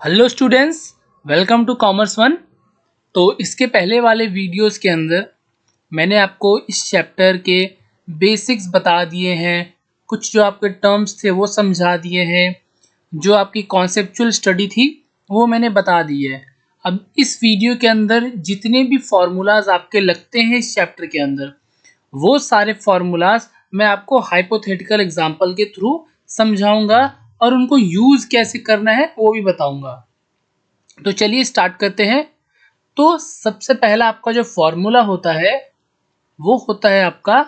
Hello students, welcome to commerce one. तो इसके पहले वाले वीडियोस के अंदर मैंने आपको इस चैप्टर के बेसिक्स बता दिए हैं, कुछ जो आपके टर्म्स थे वो समझा दिए हैं, जो आपकी कॉन्सेप्चुअल स्टडी थी वो मैंने बता दी है। अब इस वीडियो के अंदर जितने भी फार्मूलाज आपके लगते हैं इस चैप्टर के अंदर, वो सारे फार्मूलाज मैं आपको हाइपोथेटिकल एग्जांपल के थ्रू समझाऊंगा और उनको यूज़ कैसे करना है वो भी बताऊंगा। तो चलिए स्टार्ट करते हैं। तो सबसे पहला आपका जो फॉर्मूला होता है वो होता है आपका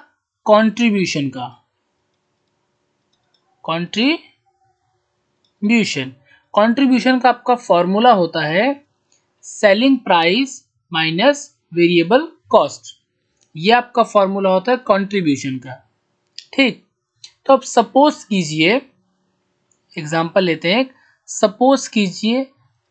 कंट्रीब्यूशन का। कंट्रीब्यूशन का आपका फॉर्मूला होता है selling price minus variable cost. ये आपका फॉर्मूला होता है कंट्रीब्यूशन का। ठीक, तो अब सपोज कीजिए, एग्जांपल लेते हैं। सपोज कीजिए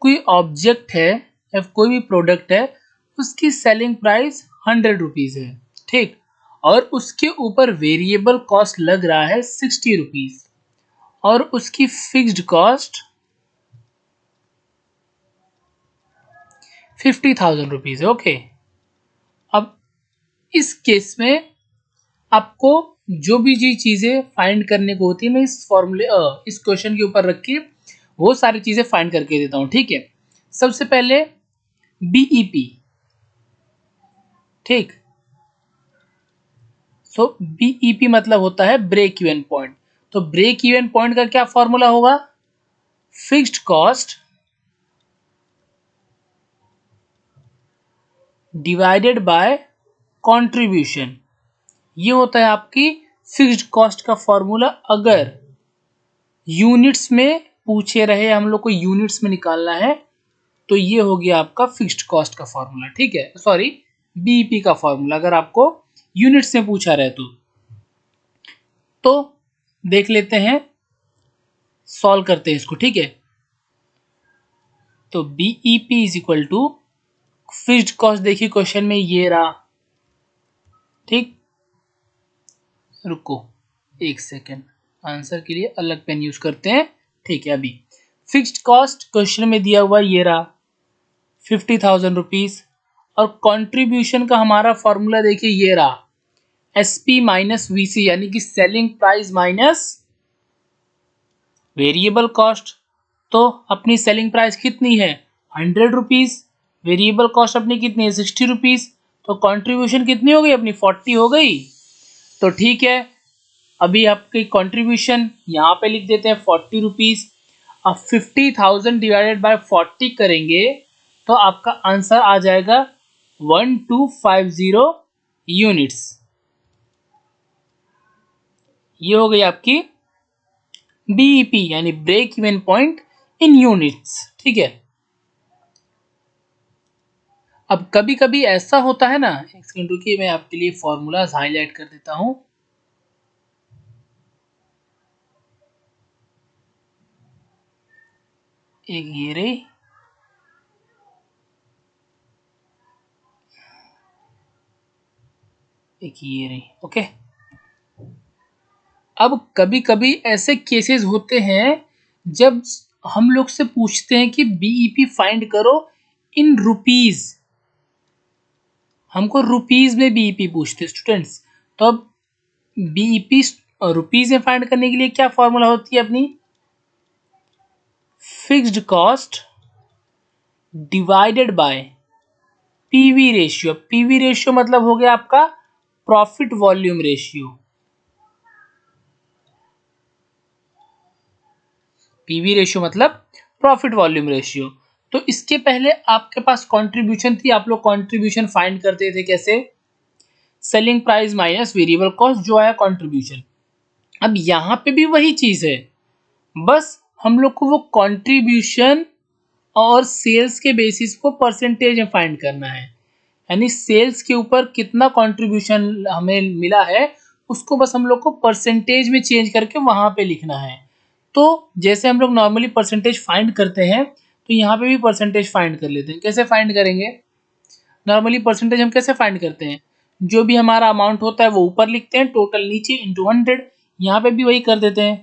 कोई ऑब्जेक्ट है या कोई भी प्रोडक्ट है, उसकी सेलिंग प्राइस 100 रुपीज़ है। ठीक, और उसके ऊपर वेरिएबल कॉस्ट लग रहा है 60 रुपीज़ और उसकी फिक्स्ड कॉस्ट 50,000 रुपीज़ है। ओके, अब इस केस में आपको जो भी जी चीज़ें फाइंड करने को होती है, मैं इस फॉर्मूले इस क्वेश्चन के ऊपर रख के वो सारी चीज़ें फाइंड करके देता हूँ। ठीक है, सबसे पहले बीईपी। ठीक, सो बीईपी मतलब होता है ब्रेक इवन पॉइंट। तो ब्रेक इवन पॉइंट का क्या फॉर्मूला होगा? Fixed cost divided by contribution. ये होता है आपकी फिक्स्ड कॉस्ट का फॉर्मूला। अगर यूनिट्स में पूछे रहे, हम लोग को यूनिट्स में निकालना है, तो ये हो गया आपका फिक्स्ड कॉस्ट का फॉर्मूला। ठीक है, सॉरी, बीईपी का फॉर्मूला अगर आपको यूनिट्स में पूछा रहे तो देख लेते हैं, सॉल्व करते हैं इसको। ठीक है, तो BEP is equal to fixed cost. देखिए क्वेश्चन में ये रहा। ठीक, रुको एक सेकेंड, आंसर के लिए अलग पेन यूज करते हैं। ठीक है, अभी फिक्स्ड कॉस्ट क्वेश्चन में दिया हुआ ये रहा 50,000 रुपीज, और कंट्रीब्यूशन का हमारा फॉर्मूला देखिए ये रहा एसपी माइनस वीसी, यानी कि selling price minus variable cost. तो अपनी सेलिंग प्राइस कितनी है? 100 रुपीज। वेरिएबल कॉस्ट अपनी कितनी है? 60 रुपीज। तो कंट्रीब्यूशन कितनी हो गई अपनी? 40 हो गई। तो ठीक है, अभी आपकी कंट्रीब्यूशन यहाँ पे लिख देते हैं 40 रुपीज। अब 50,000 डिवाइडेड बाय 40 करेंगे तो आपका आंसर आ जाएगा 1250 यूनिट्स। ये हो गई आपकी बीईपी यानी break even point in units. ठीक है, अब कभी कभी ऐसा होता है ना, एक सेकंड रुकिए, मैं आपके लिए फॉर्मूलाज हाईलाइट कर देता हूं। एक ये रही, एक ये रही। ओके, अब कभी कभी ऐसे केसेस होते हैं जब हम लोग से पूछते हैं कि बीईपी फाइंड करो इन रुपीज। हमको रुपीज में बीईपी पूछते स्टूडेंट्स। तो अब बीईपी रुपीज में फाइंड करने के लिए क्या फॉर्मूला होती है अपनी? Fixed cost divided by PV ratio. PV ratio मतलब हो गया आपका profit volume ratio. PV ratio मतलब प्रॉफिट वॉल्यूम रेशियो। तो इसके पहले आपके पास कंट्रीब्यूशन थी, आप लोग कंट्रीब्यूशन फाइंड करते थे कैसे? Selling price minus variable cost, जो आया कंट्रीब्यूशन। अब यहाँ पे भी वही चीज है, बस हम लोग को वो कंट्रीब्यूशन और सेल्स के बेसिस को परसेंटेज में फाइंड करना है। यानी सेल्स के ऊपर कितना कंट्रीब्यूशन हमें मिला है उसको बस हम लोग को परसेंटेज में चेंज करके वहां पे लिखना है। तो जैसे हम लोग नॉर्मली परसेंटेज फाइंड करते हैं, तो यहाँ पे भी परसेंटेज फाइंड कर लेते हैं। कैसे फाइंड करेंगे? नॉर्मली परसेंटेज हम कैसे फाइंड करते हैं? जो भी हमारा अमाउंट होता है वो ऊपर लिखते हैं, टोटल नीचे इंटू 100। यहाँ पे भी वही कर देते हैं।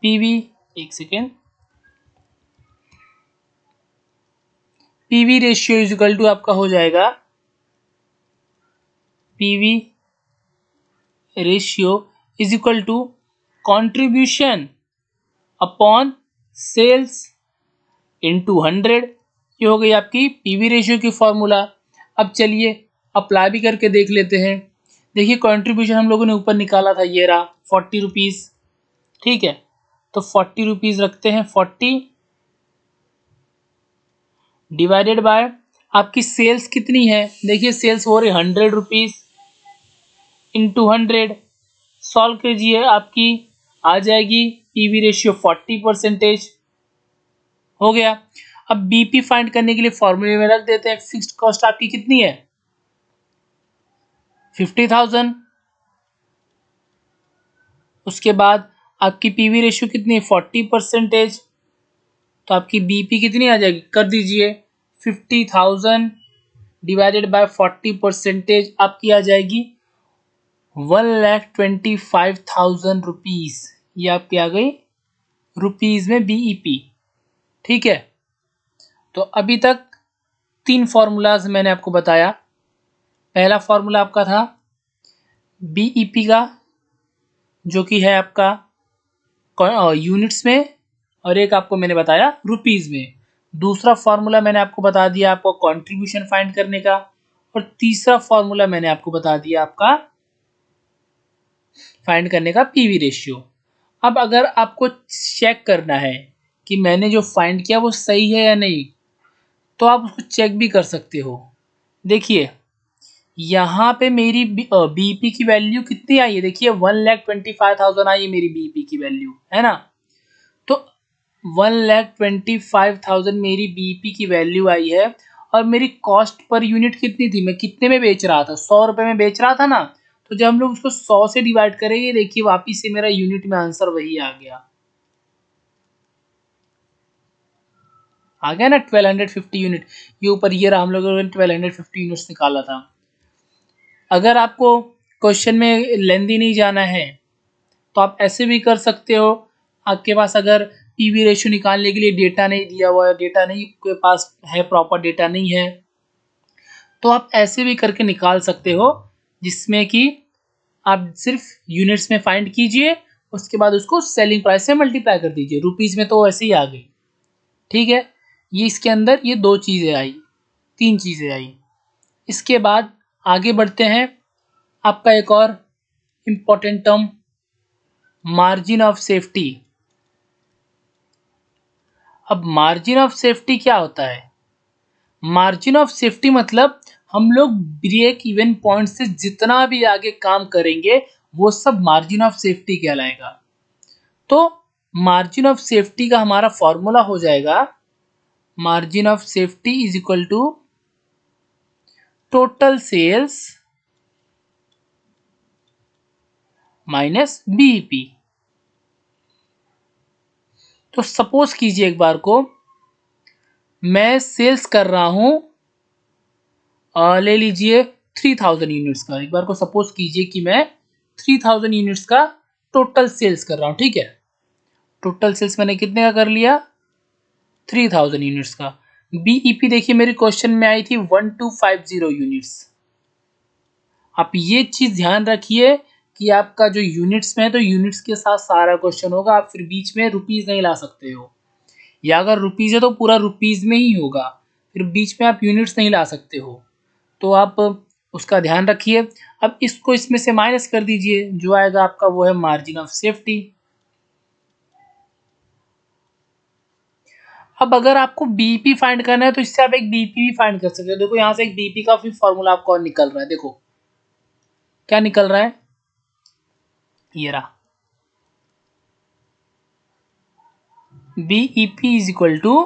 पीवी, एक second, PV ratio is equal to आपका हो जाएगा PV ratio is equal to contribution upon sales into 100। ये हो गई आपकी पीवी रेशियो की फॉर्मूला। अब चलिए अप्लाई भी करके देख लेते हैं। देखिए कंट्रीब्यूशन हम लोगों ने ऊपर निकाला था, ये रहा 40 रुपीज़। ठीक है, तो 40 रुपीज़ रखते हैं, 40 डिवाइडेड बाय आपकी सेल्स कितनी है। देखिए सेल्स हो रही 100 रुपीज़ इंटू 100। सॉल्व कीजिए, आपकी आ जाएगी पीवी रेशियो 40%। हो गया। अब बीपी फाइंड करने के लिए फॉर्मूले में रख देते हैं। फिक्स्ड कॉस्ट आपकी कितनी है 50,000। उसके बाद आपकी पीवी रेशियो कितनी है 40%। तो आपकी बीपी कितनी आ जाएगी, कर दीजिए 50,000 डिवाइडेड बाय 40% आपकी आ जाएगी 1,25,000 रुपीज़। ये आपकी आ गई रुपीज़ में बीईपी। ठीक है, तो अभी तक 3 फार्मूलाज मैंने आपको बताया। पहला फार्मूला आपका था बीईपी का, जो कि है आपका यूनिट्स में, और एक आपको मैंने बताया रुपीज़ में। दूसरा फार्मूला मैंने आपको बता दिया आपको कंट्रीब्यूशन फाइंड करने का, और तीसरा फार्मूला मैंने आपको बता दिया आपका फाइंड करने का पीवी रेशियो। अब अगर आपको चेक करना है कि मैंने जो फाइंड किया वो सही है या नहीं, तो आप उसको चेक भी कर सकते हो। देखिए यहाँ पे मेरी बीपी की वैल्यू कितनी आई है, देखिए 1,25,000 आई है मेरी बीपी की वैल्यू, है ना। तो 1,25,000 मेरी बीपी की वैल्यू आई है, और मेरी कॉस्ट पर यूनिट कितनी थी, मैं कितने में बेच रहा था, 100 रुपये में बेच रहा था ना। तो जब हम लोग उसको 100 से डिवाइड करेंगे, देखिए वापिस से मेरा यूनिट में आंसर वही आ गया ना 1250 यूनिट। ये ऊपर ये रहा, हम लोगों ने 1250 यूनिट्स निकाला था। अगर आपको क्वेश्चन में लेंदी नहीं जाना है तो आप ऐसे भी कर सकते हो। आपके पास अगर पीवी रेशियो निकालने के लिए डेटा नहीं दिया हुआ है, डेटा नहीं के पास है, प्रॉपर डेटा नहीं है, तो आप ऐसे भी करके निकाल सकते हो, जिसमें कि आप सिर्फ यूनिट्स में फाइंड कीजिए, उसके बाद उसको सेलिंग प्राइस से मल्टीप्लाई कर दीजिए। रुपीज़ में तो ऐसे ही आ गई। ठीक है, ये इसके अंदर ये 2 चीज़ें आई, 3 चीज़ें आई। इसके बाद आगे बढ़ते हैं। आपका एक और important term margin of safety. अब मार्जिन ऑफ सेफ्टी क्या होता है, मार्जिन ऑफ सेफ्टी मतलब हम लोग ब्रेक इवन पॉइंट से जितना भी आगे काम करेंगे वो सब मार्जिन ऑफ सेफ्टी कहलाएगा। तो मार्जिन ऑफ सेफ्टी का हमारा फॉर्मूला हो जाएगा margin of safety is equal to total sales minus BEP. तो सपोज कीजिए एक बार को मैं सेल्स कर रहा हूं, ले लीजिए 3000 यूनिट्स का। एक बार को सपोज कीजिए कि मैं 3000 यूनिट्स का टोटल सेल्स कर रहा हूं। ठीक है, टोटल सेल्स मैंने कितने का कर लिया 3000 यूनिट्स का। बीईपी देखिए मेरे क्वेश्चन में आई थी 1250 यूनिट्स। आप ये चीज ध्यान रखिए कि आपका जो यूनिट्स में है तो यूनिट्स के साथ सारा क्वेश्चन होगा, आप फिर बीच में रुपीज नहीं ला सकते हो, या अगर रुपीज है तो पूरा रुपीज में ही होगा, फिर बीच में आप यूनिट्स नहीं ला सकते हो। तो आप उसका ध्यान रखिए। अब इसको इसमें से माइनस कर दीजिए, जो आएगा आपका वो है मार्जिन ऑफ सेफ्टी। अब अगर आपको बीपी फाइंड करना है तो इससे आप एक बीपी भी फाइंड कर सकते हो। देखो यहाँ से एक बीपी का फिर फॉर्मूला आपको और निकल रहा है। देखो क्या निकल रहा है, ये रहा BEP is equal to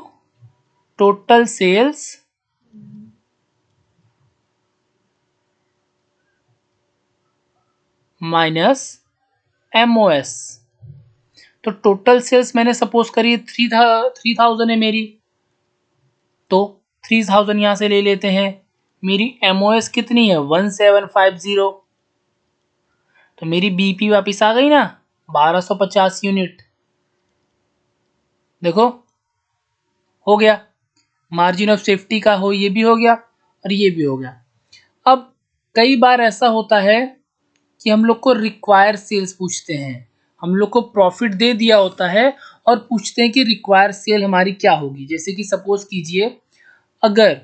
total sales minus MOS. तो टोटल सेल्स मैंने सपोज करिए 3000 है मेरी, तो 3000 यहां से ले लेते हैं। मेरी एमओएस कितनी है 1750, तो मेरी बीपी वापस आ गई ना 1250 यूनिट। देखो हो गया। मार्जिन ऑफ सेफ्टी का हो, ये भी हो गया और ये भी हो गया। अब कई बार ऐसा होता है कि हम लोग को रिक्वायर सेल्स पूछते हैं, हम लोग को प्रॉफिट दे दिया होता है और पूछते हैं कि रिक्वायर सेल हमारी क्या होगी। जैसे कि सपोज कीजिए अगर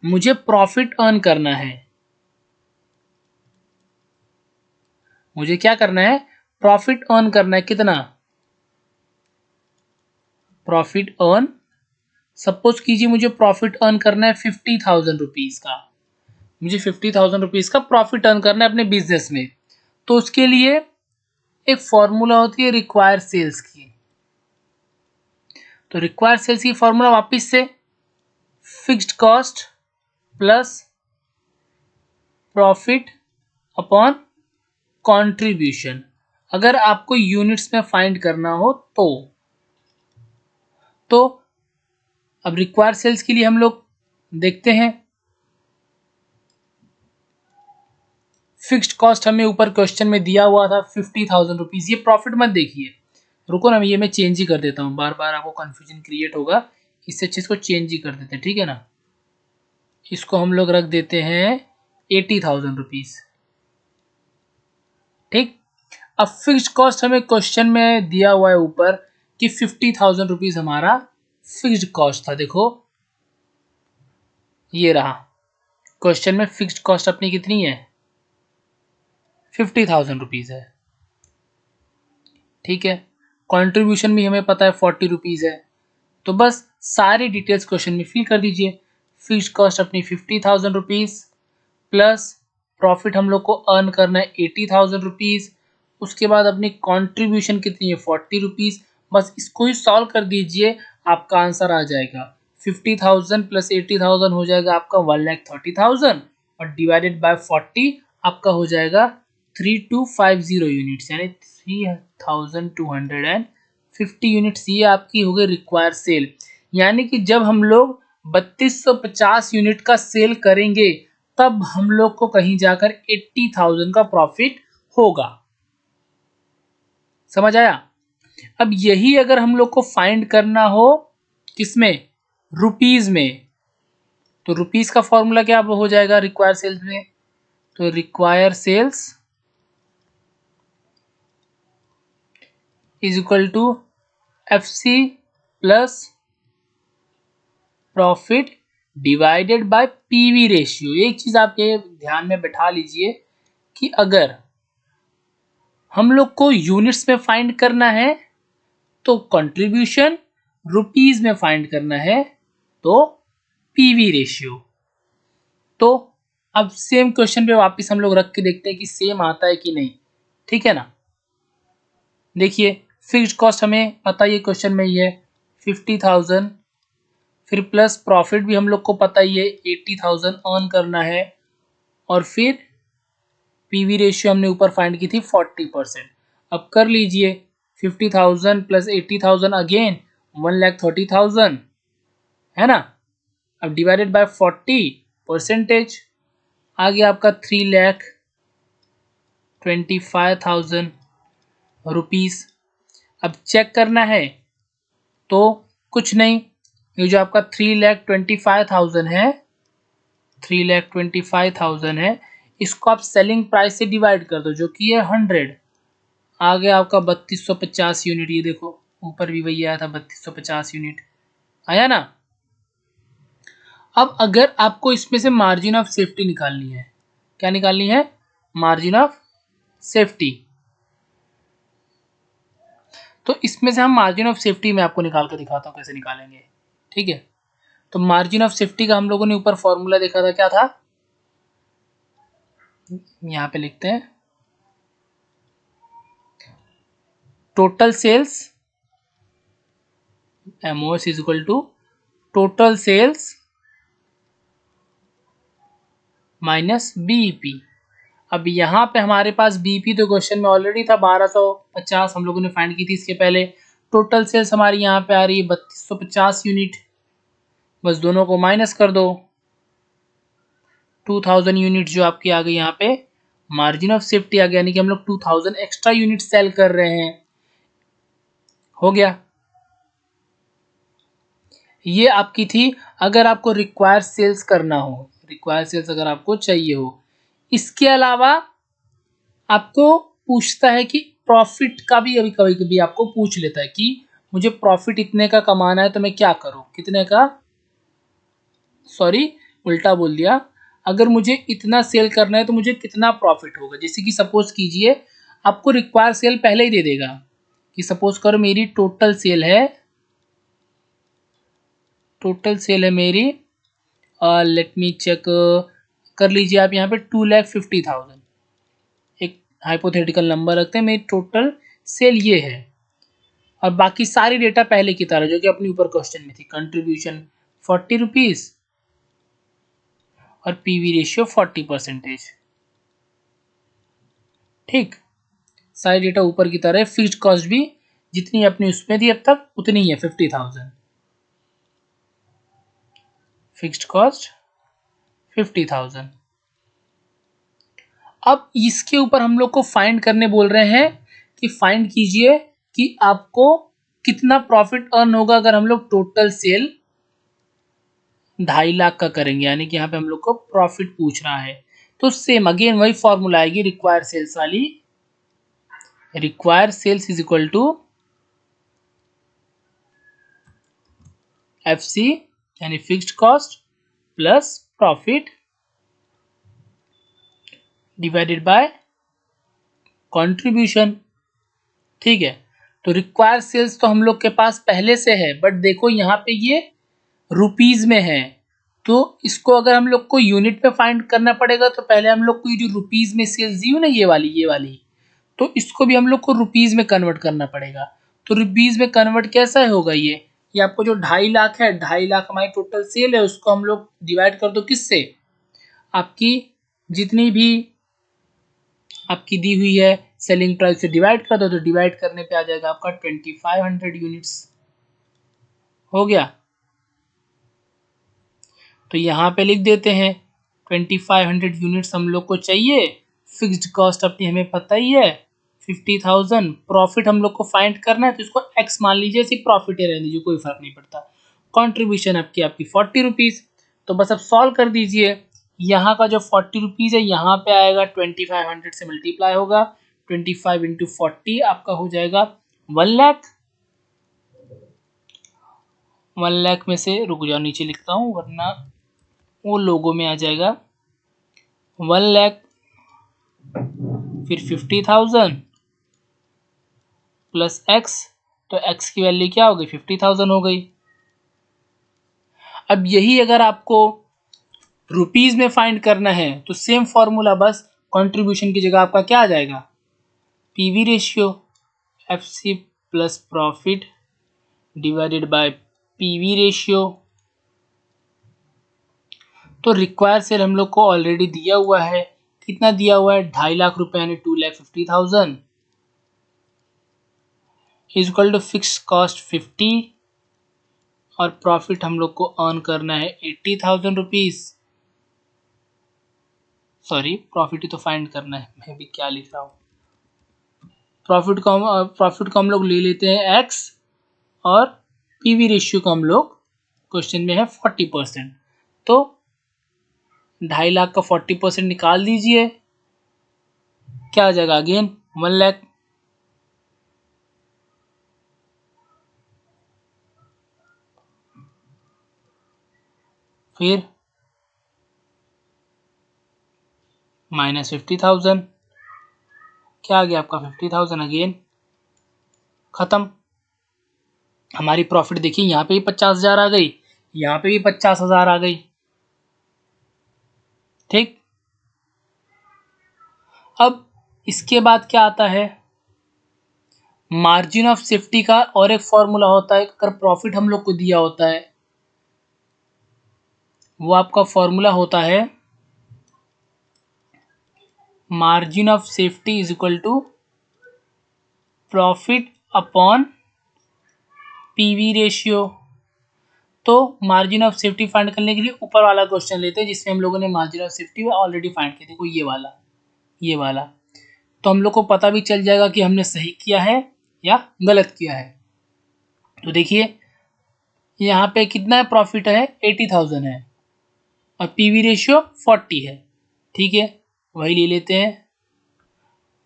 मुझे प्रॉफिट अर्न करना है, मुझे क्या करना है, प्रॉफिट अर्न करना है। कितना प्रॉफिट अर्न, सपोज कीजिए मुझे प्रॉफिट अर्न करना है 50,000 रुपीज का, मुझे 50,000 रुपीज का प्रॉफिट अर्न करना है अपने बिजनेस में। तो उसके लिए एक फॉर्मूला होती है रिक्वायर सेल्स की। तो रिक्वायर सेल्स की फॉर्मूला वापस से fixed cost plus profit upon contribution, अगर आपको यूनिट्स में फाइंड करना हो तो अब रिक्वायर सेल्स के लिए हम लोग देखते हैं। फिक्स्ड कॉस्ट हमें ऊपर क्वेश्चन में दिया हुआ था 50,000 रुपीज। ये प्रॉफिट मत देखिए, रुको ना, ये मैं चेंज ही कर देता हूँ, बार बार आपको कंफ्यूजन क्रिएट होगा, इससे अच्छे इसको चेंज ही कर देते हैं, ठीक है ना। इसको हम लोग रख देते हैं 80,000 रुपीज, ठीक। अब फिक्स्ड कॉस्ट हमें क्वेश्चन में दिया हुआ है ऊपर कि 50,000 रुपीज हमारा फिक्स्ड कॉस्ट था। देखो ये रहा क्वेश्चन में, फिक्स्ड कॉस्ट अपनी कितनी है, 50,000 रुपीज है, ठीक है। कंट्रीब्यूशन भी हमें पता है 40 रुपीज है। तो बस सारी डिटेल्स क्वेश्चन में फिल कर दीजिए। फिक्स्ड कॉस्ट अपनी 50,000 रुपीज प्लस प्रॉफिट हम लोग को अर्न करना है 80,000 रुपीज, उसके बाद अपनी कंट्रीब्यूशन कितनी है 40 रुपीज। बस इसको ही सॉल्व कर दीजिए, आपका आंसर आ जाएगा 50,000 प्लस 80,000 हो जाएगा आपका 1,30,000 और डिवाइडेड बाय 40 आपका हो जाएगा 3250 यूनिट्स, यानी 3,250 यूनिट्स। ये आपकी हो गई रिक्वायर सेल। यानी कि जब हम लोग 3250 यूनिट का सेल करेंगे तब हम लोग को कहीं जाकर 80,000 का प्रॉफिट होगा। समझ आया। अब यही अगर हम लोग को फाइंड करना हो किसमें, रुपीज में, तो रुपीज का फॉर्मूला क्या हो जाएगा रिक्वायर सेल्स में, तो require sales is equal to FC plus profit divided by PV ratio. एक चीज आप ये ध्यान में बैठा लीजिए कि अगर हम लोग को यूनिट्स में फाइंड करना है तो कंट्रीब्यूशन, रुपीज में फाइंड करना है तो PV रेशियो। तो अब सेम क्वेश्चन पे वापस हम लोग रख के देखते हैं कि सेम आता है कि नहीं, ठीक है ना। देखिए फिक्स्ड कॉस्ट हमें पता ही है, क्वेश्चन में ही है 50,000, फिर प्लस प्रॉफिट भी हम लोग को पता ही है 80,000 अर्न करना है, और फिर PV रेशियो हमने ऊपर फाइंड की थी 40%। अब कर लीजिए 50,000 प्लस 80,000 अगेन 1,30,000 है ना। अब डिवाइडेड बाय 40% आ गया आपका 3,25,000 रुपीज। अब चेक करना है तो कुछ नहीं, ये जो आपका 3,25,000 है, 3,25,000 है, इसको आप सेलिंग प्राइस से डिवाइड कर दो जो कि है 100, आ गया आपका 3250 यूनिट। ये देखो ऊपर भी वही आया था 3250 यूनिट आया ना। अब अगर आपको इसमें से मार्जिन ऑफ सेफ्टी निकालनी है, क्या निकालनी है, मार्जिन ऑफ सेफ्टी, तो इसमें से हम मार्जिन ऑफ सेफ्टी में आपको निकाल कर दिखाता हूं कैसे निकालेंगे, ठीक है। तो मार्जिन ऑफ सेफ्टी का हम लोगों ने ऊपर फॉर्मूला देखा था, क्या था, यहां पे लिखते हैं total sales, MOS is equal to total sales minus BEP। अब यहाँ पे हमारे पास BEP तो क्वेश्चन में ऑलरेडी था 1250 हम लोगों ने फाइंड की थी इसके पहले। टोटल सेल्स हमारी यहाँ पे आ रही है 3250 यूनिट, बस दोनों को माइनस कर दो, 2000 यूनिट जो आपकी आ गई यहाँ पे मार्जिन ऑफ सेफ्टी आ गया, यानी कि हम लोग 2000 एक्स्ट्रा यूनिट सेल कर रहे हैं, हो गया। ये आपकी थी अगर आपको रिक्वायर सेल्स करना हो, रिक्वायर सेल्स अगर आपको चाहिए हो। इसके अलावा आपको पूछता है कि प्रॉफिट का भी अभी कभी कभी आपको पूछ लेता है कि मुझे प्रॉफिट इतने का कमाना है तो मैं क्या करूं, कितने का, सॉरी उल्टा बोल दिया, अगर मुझे इतना सेल करना है तो मुझे कितना प्रॉफिट होगा। जैसे कि सपोज कीजिए आपको रिक्वायर सेल पहले ही दे देगा कि सपोज करो मेरी टोटल सेल है मेरी, लेट मी चेक कर लीजिए आप यहाँ पे 2,50,000, एक हाइपोथेटिकल नंबर रखते हैं, मेरी टोटल सेल ये है और बाकी सारी डेटा पहले की तरह जो कि अपनी ऊपर क्वेश्चन में थी, कंट्रीब्यूशन 40 रुपीज और पीवी रेशियो 40%। ठीक, सारी डेटा ऊपर की तरह है, फिक्स्ड कॉस्ट भी जितनी अपनी उसमें थी अब तक उतनी ही है 50,000, फिक्स्ड कॉस्ट 50,000। अब इसके ऊपर हम लोग को फाइंड करने बोल रहे हैं कि फाइंड कीजिए कि आपको कितना प्रॉफिट अर्न होगा अगर हम लोग टोटल सेल 2.5 लाख का करेंगे, यानी कि यहाँ पे हम लोग को प्रॉफिट पूछ रहा है। तो सेम अगेन वही फॉर्मूला आएगी रिक्वायर सेल्स वाली, require sales is equal to FC यानी fixed cost plus profit divided by contribution. ठीक है, तो रिक्वायर सेल्स तो हम लोग के पास पहले से है, बट देखो यहाँ पे ये रुपीज में है, तो इसको अगर हम लोग को यूनिट में फाइंड करना पड़ेगा तो पहले हम लोग को ये जो रुपीज में सेल्स दी हो ना ये वाली, तो इसको भी हम लोग को रुपीज में कन्वर्ट करना पड़ेगा। तो रुपीज में कन्वर्ट कैसा होगा ये आपको जो 2.5 लाख है, 2.5 लाख हमारी टोटल सेल है, उसको हम लोग डिवाइड कर दो किससे, आपकी जितनी भी आपकी दी हुई है सेलिंग प्राइस से डिवाइड कर दो, तो डिवाइड करने पे आ जाएगा आपका 2500 यूनिट्स हो गया। तो यहाँ पे लिख देते हैं 2500 यूनिट्स हम लोग को चाहिए, फिक्स्ड कॉस्ट अपनी हमें पता ही है 50,000, प्रॉफिट हम लोग को फाइंड करना है तो इसको एक्स मान लीजिए, सिर्फ प्रॉफिट ही रहने दीजिए, कोई फर्क नहीं पड़ता। कंट्रीब्यूशन आपकी 40 रुपीज़, तो बस अब सॉल्व कर दीजिए, यहाँ का जो 40 रुपीज़ है यहाँ पे आएगा 2500 से मल्टीप्लाई होगा, 25 इंटू 40 आपका हो जाएगा 1 लाख। 1 लाख में से रुक जाओ नीचे लिखता हूँ वरना वो लोगों में आ जाएगा, 1 लाख फिर 50,000 प्लस एक्स, तो एक्स की वैल्यू क्या हो गई 50,000 हो गई। अब यही अगर आपको रुपीज में फाइंड करना है तो सेम फॉर्मूला, बस कंट्रीब्यूशन की जगह आपका क्या आ जाएगा, PV ratio FC plus profit divided bye PV ratio. तो रिक्वायर सेल हम लोग को ऑलरेडी दिया हुआ है, कितना दिया हुआ है 2.5 लाख रुपए यानी 2,50,000 is equal to fix cost 50 और प्रॉफिट हम लोग को अर्न करना है 80,000 रुपीज, सॉरी प्रॉफिट ही तो फाइंड करना है, मैं भी क्या लिख रहा हूँ। प्रॉफिट को हम लोग ले लेते हैं एक्स और पीवी रेशियो को हम लोग क्वेश्चन में है 40%, तो 2.5 लाख का 40% निकाल दीजिए, क्या आ जाएगा अगेन 1 लाख। फिर माइनस 50,000, क्या आ गया आपका 50,000 अगेन खत्म। हमारी प्रॉफिट देखिए यहाँ पे भी 50,000 आ गई, यहाँ पे भी 50,000 आ गई। ठीक, अब इसके बाद क्या आता है, मार्जिन ऑफ सेफ्टी का और एक फॉर्मूला होता है, अगर प्रॉफिट हम लोग को दिया होता है वो आपका फॉर्मूला होता है margin of safety is equal to profit upon PV ratio. तो मार्जिन ऑफ सेफ्टी फाइंड करने के लिए ऊपर वाला क्वेश्चन लेते हैं जिसमें हम लोगों ने margin of safety already find किया, देखो ये वाला, तो हम लोग को पता भी चल जाएगा कि हमने सही किया है या गलत किया है। तो देखिए यहाँ पे कितना है प्रॉफिट है 80,000 है और पीवी रेशियो 40 है। ठीक है, वही ले लेते हैं।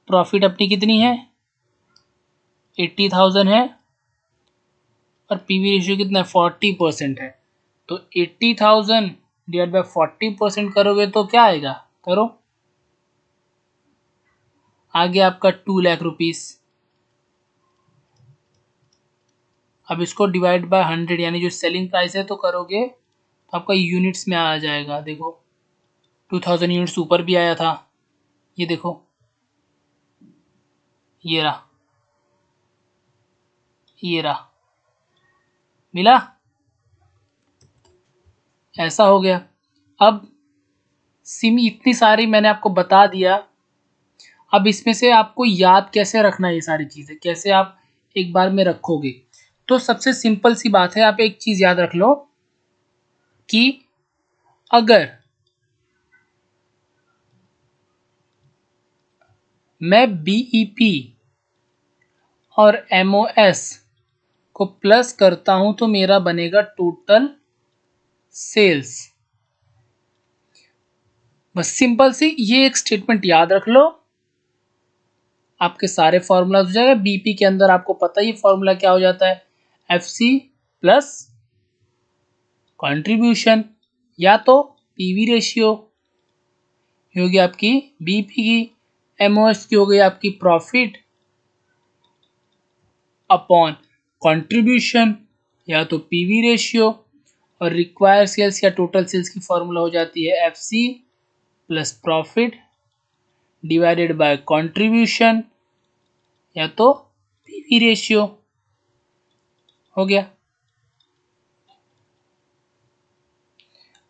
प्रॉफिट अपनी कितनी है 80,000 है और पीवी रेशियो कितना है 40% है। तो 80,000 डिवाइड बाय 40% करोगे तो क्या आएगा, करो, आ गया आपका 2 लाख रुपीस। अब इसको डिवाइड बाय 100 यानी जो सेलिंग प्राइस है तो करोगे तो आपका यूनिट्स में आ जाएगा। देखो 2000 यूनिट्स ऊपर भी आया था, ये देखो, ये रहा, ये रहा, मिला, ऐसा हो गया। अब सिमी इतनी सारी मैंने आपको बता दिया। अब इसमें से आपको याद कैसे रखना है, ये सारी चीज़ें कैसे आप एक बार में रखोगे। तो सबसे सिंपल सी बात है, आप एक चीज़ याद रख लो कि अगर मैं बीईपी और एमओएस को प्लस करता हूं तो मेरा बनेगा टोटल सेल्स। बस सिंपल सी ये एक स्टेटमेंट याद रख लो, आपके सारे फॉर्मूलाज हो जाएगा। बीपी के अंदर आपको पता ही फॉर्मूला क्या हो जाता है, एफसी प्लस कंट्रीब्यूशन या तो पीवी रेशियो होगी आपकी बीपी की, एमओएस की हो गई आपकी प्रॉफिट अपॉन कंट्रीब्यूशन या तो पीवी रेशियो, और रिक्वायर सेल्स या टोटल सेल्स की फॉर्मूला हो जाती है FC plus profit divided by contribution या तो पीवी रेशियो। हो गया।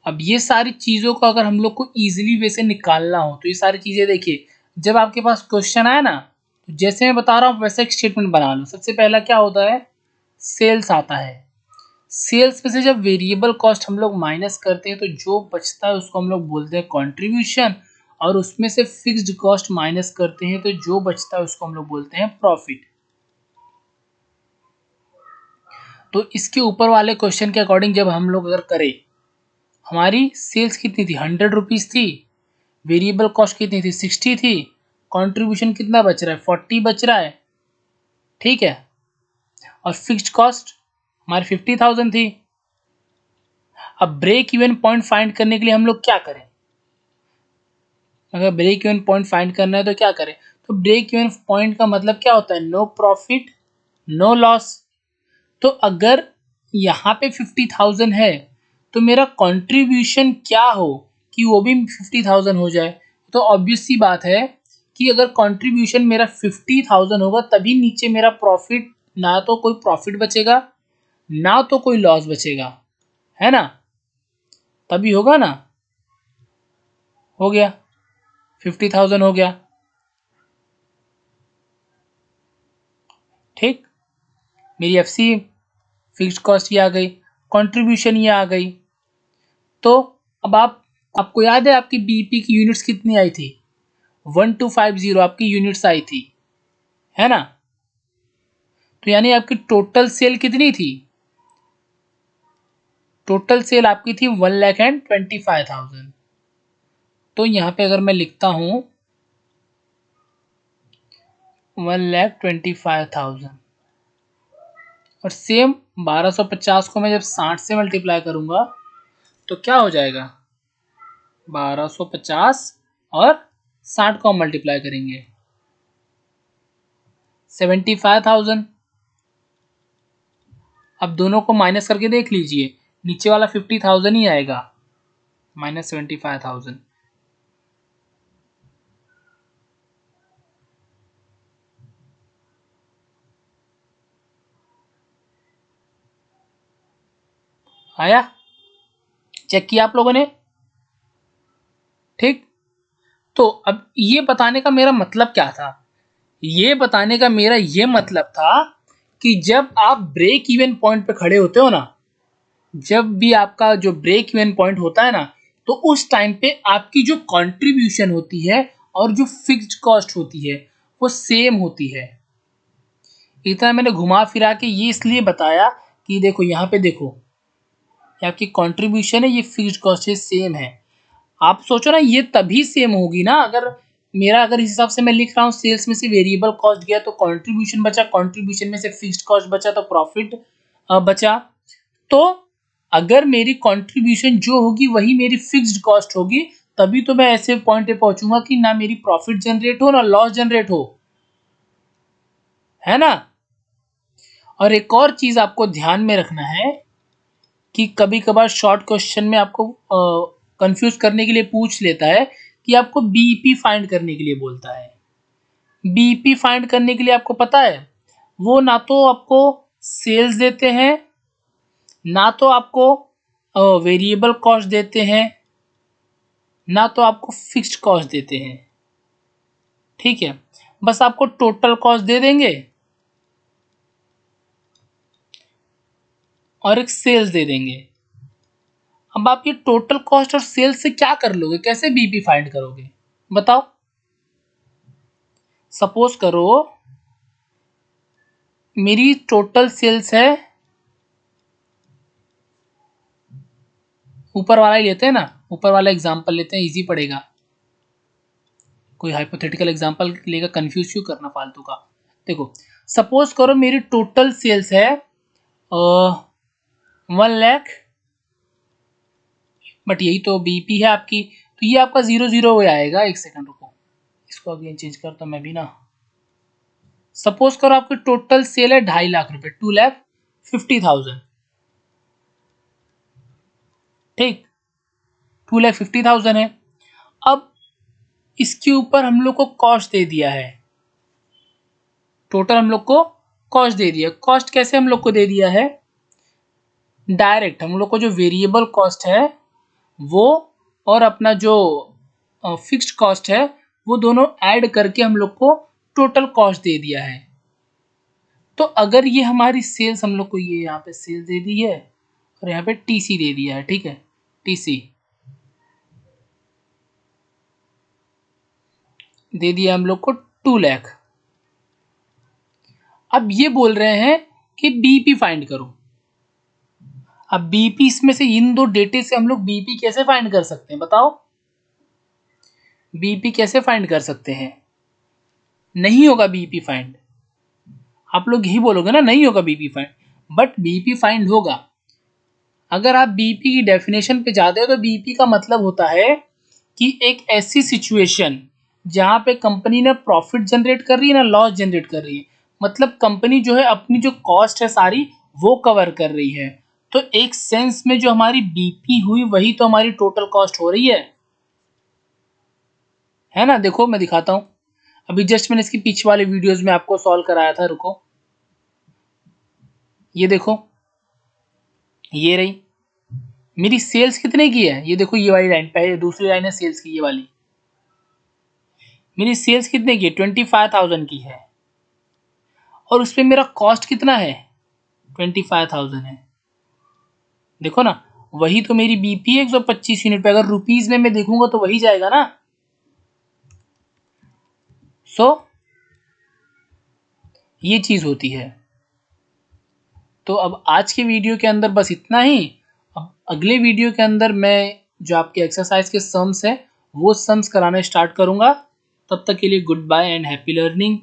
अब ये सारी चीज़ों को अगर हम लोग को ईजिली वे से निकालना हो तो ये सारी चीज़ें देखिए, जब आपके पास क्वेश्चन आए ना तो जैसे मैं बता रहा हूँ वैसा एक स्टेटमेंट बना लो। सबसे पहला क्या होता है, सेल्स आता है। सेल्स में से जब वेरिएबल कॉस्ट हम लोग माइनस करते हैं तो जो बचता है उसको हम लोग बोलते हैं कंट्रीब्यूशन, और उसमें से फिक्स्ड कॉस्ट माइनस करते हैं तो जो बचता है उसको हम लोग बोलते हैं प्रॉफिट। तो इसके ऊपर वाले क्वेश्चन के अकॉर्डिंग जब हम लोग अगर करें, हमारी सेल्स कितनी थी 100 रुपीज़ थी, वेरिएबल कॉस्ट कितनी थी 60 थी, कंट्रीब्यूशन कितना बच रहा है 40 बच रहा है, ठीक है, और फिक्स्ड कॉस्ट हमारी 50,000 थी। अब ब्रेक इवन पॉइंट फाइंड करने के लिए हम लोग क्या करें, अगर ब्रेक इवन पॉइंट फाइंड करना है तो क्या करें, तो ब्रेक इवन पॉइंट का मतलब क्या होता है, नो प्रॉफिट नो लॉस। तो अगर यहाँ पे 50,000 है तो मेरा कंट्रीब्यूशन क्या हो कि वो भी 50,000 हो जाए। तो ऑब्वियस सी बात है कि अगर कंट्रीब्यूशन मेरा 50,000 होगा तभी नीचे मेरा प्रॉफिट, ना तो कोई प्रॉफिट बचेगा ना तो कोई लॉस बचेगा, है ना, तभी होगा ना। हो गया 50,000 हो गया, ठीक, मेरी एफसी फिक्स्ड कॉस्ट ये आ गई, कंट्रीब्यूशन ये आ गई। तो अब आपको याद है आपकी बीपी की यूनिट्स कितनी आई थी, 1250 आपकी यूनिट्स आई थी, है ना। तो यानी आपकी टोटल सेल कितनी थी, टोटल सेल आपकी थी 1,25,000। तो यहाँ पे अगर मैं लिखता हूँ 1,25,000 और सेम 1250 को मैं जब 60 से मल्टीप्लाई करूँगा तो क्या हो जाएगा, 1250 और 60 को हम मल्टीप्लाई करेंगे 75,000। अब दोनों को माइनस करके देख लीजिए, नीचे वाला 50,000 ही आएगा, माइनस 75,000। आया, चेक किया आप लोगों ने, ठीक। तो अब ये बताने का मेरा मतलब क्या था, ये बताने का मेरा ये मतलब था कि जब आप ब्रेक इवन पॉइंट पे खड़े होते हो ना, जब भी आपका जो ब्रेक इवन पॉइंट होता है ना, तो उस टाइम पे आपकी जो कंट्रीब्यूशन होती है और जो फिक्स्ड कॉस्ट होती है वो सेम होती है। इतना मैंने घुमा फिरा के ये इसलिए बताया कि देखो यहाँ पे देखो, ये आपकी कंट्रीब्यूशन है, ये फिक्स्ड कॉस्ट है, सेम है। आप सोचो ना, ये तभी सेम होगी ना अगर अगर इस हिसाब से मैं लिख रहा हूँ, सेल्स में से वेरिएबल कॉस्ट गया तो कंट्रीब्यूशन बचा, कंट्रीब्यूशन में से फिक्स्ड कॉस्ट बचा तो प्रॉफिट बचा। तो अगर मेरी कंट्रीब्यूशन जो होगी वही मेरी फिक्स्ड कॉस्ट होगी, तभी तो मैं ऐसे पॉइंट पे पहुंचूंगा कि ना मेरी प्रॉफिट जनरेट हो ना लॉस जनरेट हो, है ना। और एक और चीज आपको ध्यान में रखना है कि कभी कभार शॉर्ट क्वेश्चन में आपको कंफ्यूज करने के लिए पूछ लेता है कि आपको बीईपी फाइंड करने के लिए बोलता है। बीईपी फाइंड करने के लिए आपको पता है, वो ना तो आपको सेल्स देते हैं, ना तो आपको वेरिएबल कॉस्ट देते हैं, ना तो आपको फिक्स्ड कॉस्ट देते हैं। ठीक है, बस आपको टोटल कॉस्ट दे देंगे और एक सेल्स दे देंगे। अब आप ये टोटल कॉस्ट और सेल्स से क्या कर लोगे, कैसे बीईपी फाइंड करोगे बताओ। सपोज करो मेरी टोटल सेल्स है, ऊपर वाला ही लेते हैं ना, ऊपर वाला एग्जांपल लेते हैं, इजी पड़ेगा। कोई हाइपोथेटिकल एग्जांपल लेगा, कंफ्यूज क्यों करना फालतू का। देखो सपोज करो मेरी टोटल सेल्स है 1 लाख, बट यही तो बीपी है आपकी, तो ये आपका 0 0 हो आएगा। एक सेकंड रुको, इसको अगेन चेंज करता हूं मैं भी ना। सपोज करो आपकी टोटल सेल है 2.5 लाख रुपए, 2,50,000। ठीक, 2,50,000 है। अब इसके ऊपर हम लोग को कॉस्ट दे दिया है, टोटल हम लोग को कॉस्ट दे दिया। कॉस्ट कैसे हम लोग को दे दिया है, डायरेक्ट हम लोग को जो वेरिएबल कॉस्ट है वो और अपना जो फिक्स्ड कॉस्ट है वो दोनों ऐड करके हम लोग को टोटल कॉस्ट दे दिया है। तो अगर ये हमारी सेल्स, हम लोग को ये यहाँ पे सेल्स दे दी है और यहाँ पे टीसी दे दिया है, ठीक है, टीसी दे दिया हम लोग को 2 लाख। अब ये बोल रहे हैं कि बीपी फाइंड करो। अब बीपी, इसमें से इन दो डेटे से हम लोग बीपी कैसे फाइंड कर सकते हैं बताओ। बीपी कैसे फाइंड कर सकते हैं, नहीं होगा बीपी फाइंड। आप लोग यही बोलोगे ना, नहीं होगा BP find, but BP find होगा। अगर आप बीपी की डेफिनेशन पे जाते हो तो बीपी का मतलब होता है कि एक ऐसी सिचुएशन जहां पे कंपनी ना प्रॉफिट जनरेट कर रही है ना लॉस जनरेट कर रही है, मतलब कंपनी जो है अपनी जो कॉस्ट है सारी वो कवर कर रही है। तो एक सेंस में जो हमारी बीपी हुई वही तो हमारी टोटल कॉस्ट हो रही है ना। देखो मैं दिखाता हूं, अभी जस्ट मैंने इसकी पीछे वाले वीडियोस में आपको सॉल्व कराया था, रुको ये देखो, ये रही मेरी सेल्स कितने की है, ये देखो ये वाली लाइन, पहले दूसरी लाइन है सेल्स की, ये वाली मेरी सेल्स कितने की है, 25,000 की है, और उसपे मेरा कॉस्ट कितना है, 25,000 है। देखो ना, वही तो मेरी बीपी है 125 यूनिट पे। अगर रुपीज में मैं देखूंगा तो वही जाएगा ना। सो ये चीज होती है। तो अब आज के वीडियो के अंदर बस इतना ही। अब अगले वीडियो के अंदर मैं जो आपके एक्सरसाइज के सम्स है वो सम्स कराने स्टार्ट करूंगा। तब तक के लिए good bye and happy learning.